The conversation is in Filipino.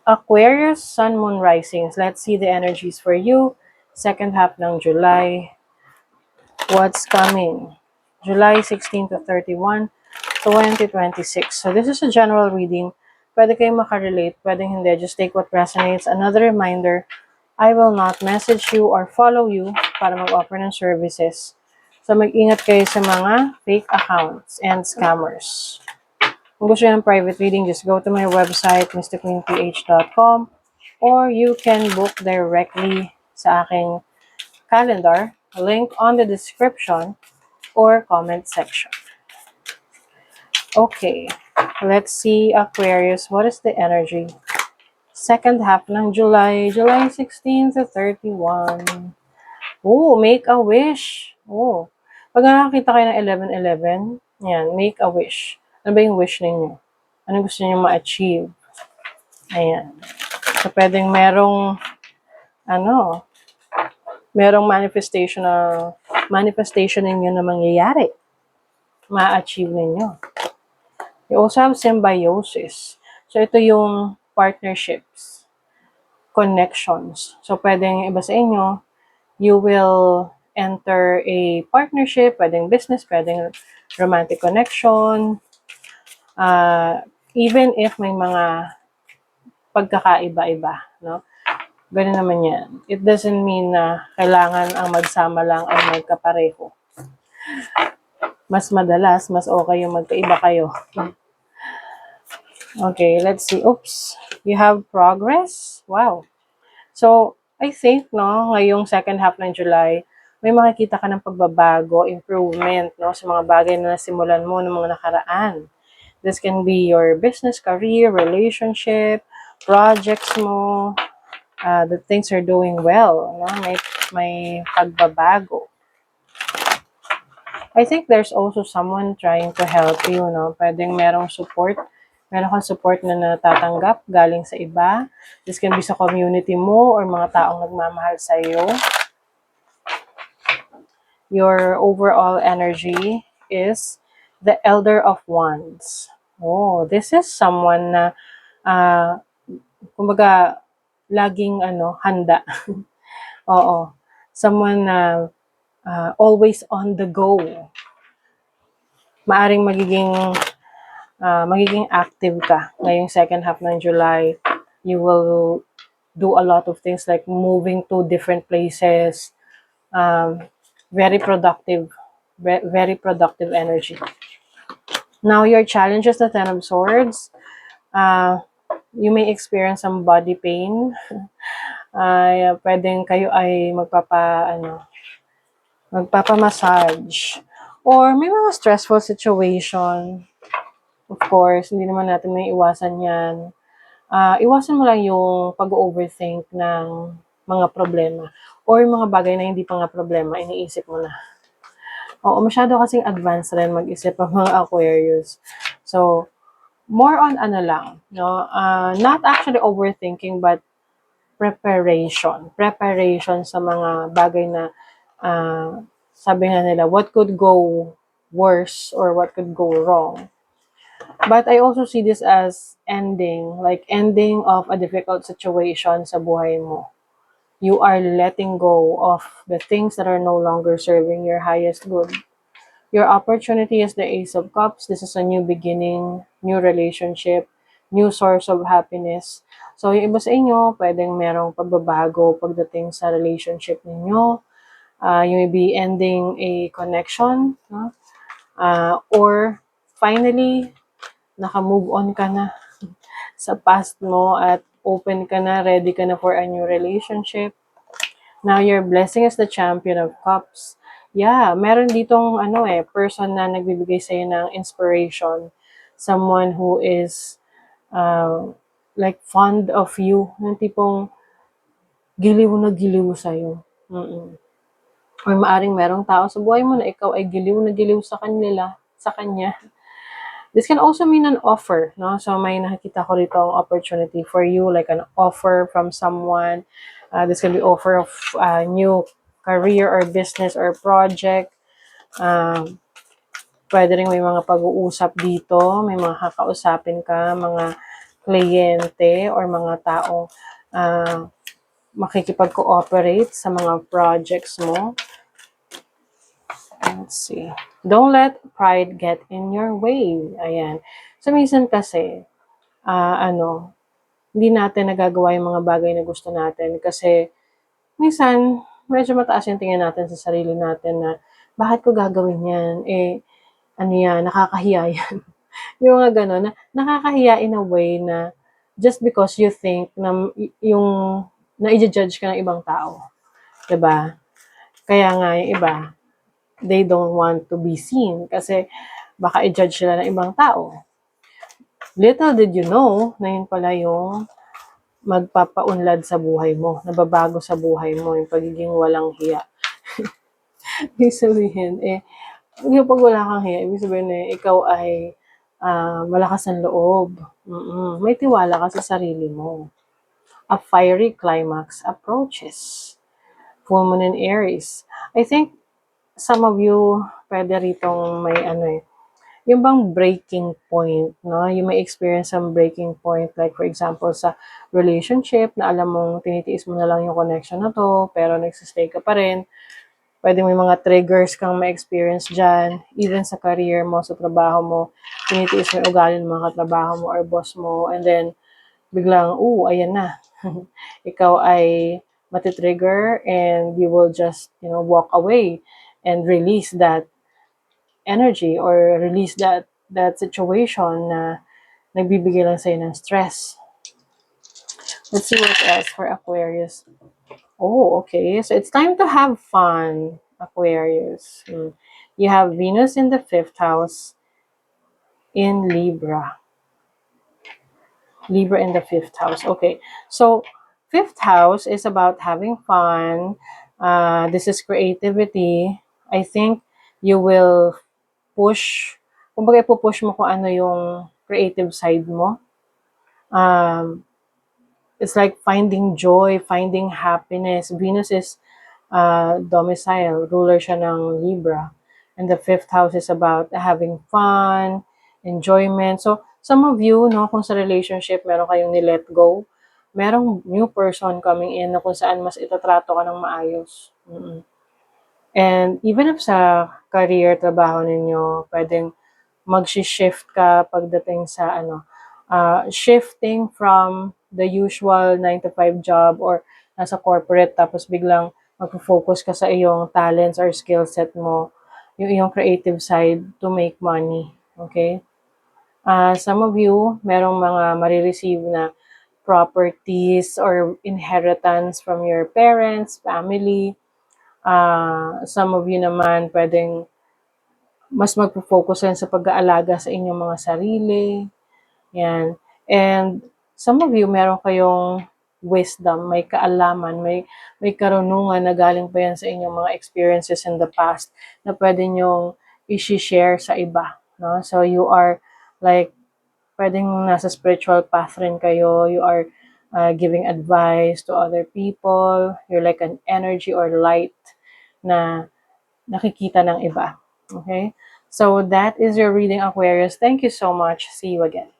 Aquarius, Sun, Moon, Risings. Let's see the energies for you. Second half ng July. What's coming? July 16 to 31, 2026. So this is a general reading. Pwede kayong makarelate, pwedeng hindi. Just take what resonates. Another reminder, I will not message you or follow you para mag-offer ng services. So mag-ingat kayo sa mga fake accounts and scammers. Kung gusto nyo ng private reading, just go to my website, mysticqueenph.com, or you can book directly sa aking calendar, link on the description or comment section. Okay, let's see Aquarius. What is the energy? Second half ng July, July 16 to 31. Oh, make a wish. Oh, pag nakakita kayo ng 11-11, yan, make a wish. Ano ba yung wish ninyo? Ano gusto niyo ma-achieve? Ayan. So, pwedeng merong manifestation ninyo na mangyayari. Ma-achieve ninyo. You also have symbiosis. So, ito yung partnerships, connections. So, pwedeng iba sa inyo, you will enter a partnership, pwedeng business, pwedeng romantic connection, even if may mga pagkakaiba-iba, no? Ganun naman yan. It doesn't mean na kailangan ang magsama lang ay magkapareho. Mas madalas, mas okay yung magkaiba kayo. Okay, let's see. Oops. You have progress? Wow. So, I think, no, ngayong second half ng July, may makikita ka ng pagbabago, improvement, no, sa mga bagay na nasimulan mo ng mga nakaraan. This can be your business, career, relationship, projects mo, that things are doing well, no? May pagbabago. I think there's also someone trying to help you, no? Pwedeng merong support. Meron kang support na natatanggap galing sa iba. This can be sa community mo or mga taong nagmamahal sa iyo. Your overall energy is the Elder of Wands. Oh, this is someone na kumbaga laging handa. Oo. Someone na always on the go. Maaring magiging active ka ngayong second half ng July. You will do a lot of things like moving to different places. Very productive energy. Now, your challenges, the Ten of Swords. You may experience some body pain. Pwedeng kayo ay magpapa-massage. Or may mga stressful situation. Of course, hindi naman natin may iwasan yan. Iwasan mo lang yung pag-overthink ng mga problema. Or yung mga bagay na hindi pa nga problema, iniisip mo na. Oo, masyado kasing advanced rin mag-isip ang mga Aquarius. So, more on no? Not actually overthinking, but preparation. Preparation sa mga bagay na sabi nga nila, what could go worse or what could go wrong. But I also see this as ending of a difficult situation sa buhay mo. You are letting go of the things that are no longer serving your highest good. Your opportunity is the Ace of Cups. This is a new beginning, new relationship, new source of happiness. So, yung iba sa inyo, pwedeng merong pagbabago pagdating sa relationship ninyo. You may be ending a connection, no? Or finally, naka-move on ka na sa past mo at open ka na, ready ka na for a new relationship. Now, your blessing is the Champion of Cups. Yeah, meron ditong person na nagbibigay sa'yo ng inspiration. Someone who is like fond of you. Yung tipong giliw na giliw sa'yo. Or maaring merong tao sa buhay mo na ikaw ay giliw na giliw sa kanya. This can also mean an offer, no? So may nakikita ko dito ang opportunity for you, like an offer from someone. This can be offer of new career or business or project. Pwede rin may mga pag-uusap dito, may mga kakausapin ka, mga kliyente or mga taong makikipag-cooperate sa mga projects mo. Let's see. Don't let pride get in your way. Ayan. So, minsan kasi, hindi natin nagagawa yung mga bagay na gusto natin kasi minsan, medyo mataas yung tingin natin sa sarili natin na, bakit ko gagawin yan? Ano yan, nakakahiya yan. Yung mga gano'n, na nakakahiya in a way na just because you think na yung na i-judge ka ng ibang tao. 'Di ba? Kaya nga yung iba, they don't want to be seen kasi baka i-judge sila ng ibang tao. Little did you know na yun pala yung magpapaunlad sa buhay mo, nababago sa buhay mo, yung pagiging walang hiya. Ibig sabihin, yung pag wala kang hiya, ibig sabihin ikaw ay malakas ang loob. May tiwala ka sa sarili mo. A fiery climax approaches. Full moon in Aries. I think some of you pwede ritong may yung bang breaking point, no? You may experience some breaking point, like for example, sa relationship, na alam mong tinitiis mo na lang yung connection na to, pero nagsistay ka pa rin. Pwede may mga triggers kang ma-experience dyan, even sa career mo, sa trabaho mo, tinitiis mo yung ugali ng mga katrabaho mo or boss mo, and then, biglang, ayan na. Ikaw ay matitrigger and you will just, walk away and release that energy or release that situation na nagbibigay lang sa'yo ng stress. Let's see what else for Aquarius. Oh, okay. So it's time to have fun, Aquarius. You have Venus in the 5th house in Libra. Libra in the 5th house. Okay. So 5th house is about having fun. This is creativity. I think you will push, kumbaga ipupush mo kung ano yung creative side mo. It's like finding joy, finding happiness. Venus is domicile, ruler siya ng Libra. And the 5th house is about having fun, enjoyment. So, some of you, no, kung sa relationship, meron kayong ni-let go, merong new person coming in na kung saan mas itatrato ka ng maayos. And even if sa career, trabaho ninyo, pwedeng mag-shift ka pagdating sa shifting from the usual 9 to 5 job or nasa corporate tapos biglang magpo-focus ka sa iyong talents or skill set mo, yung iyong creative side to make money. Okay? Some of you, merong mga marireceive na properties or inheritance from your parents, family. Some of you naman, pwedeng mas magpo-focus yan sa pag-aalaga sa inyong mga sarili. Yan. And some of you, meron kayong wisdom, may kaalaman, may karunungan na galing pa yan sa inyong mga experiences in the past na pwede nyong i-share sa iba. No? So you are like, pwedeng nasa spiritual path rin kayo. You are giving advice to other people. You're like an energy or light na nakikita ng iba. Okay? So that is your reading, Aquarius. Thank you so much. See you again.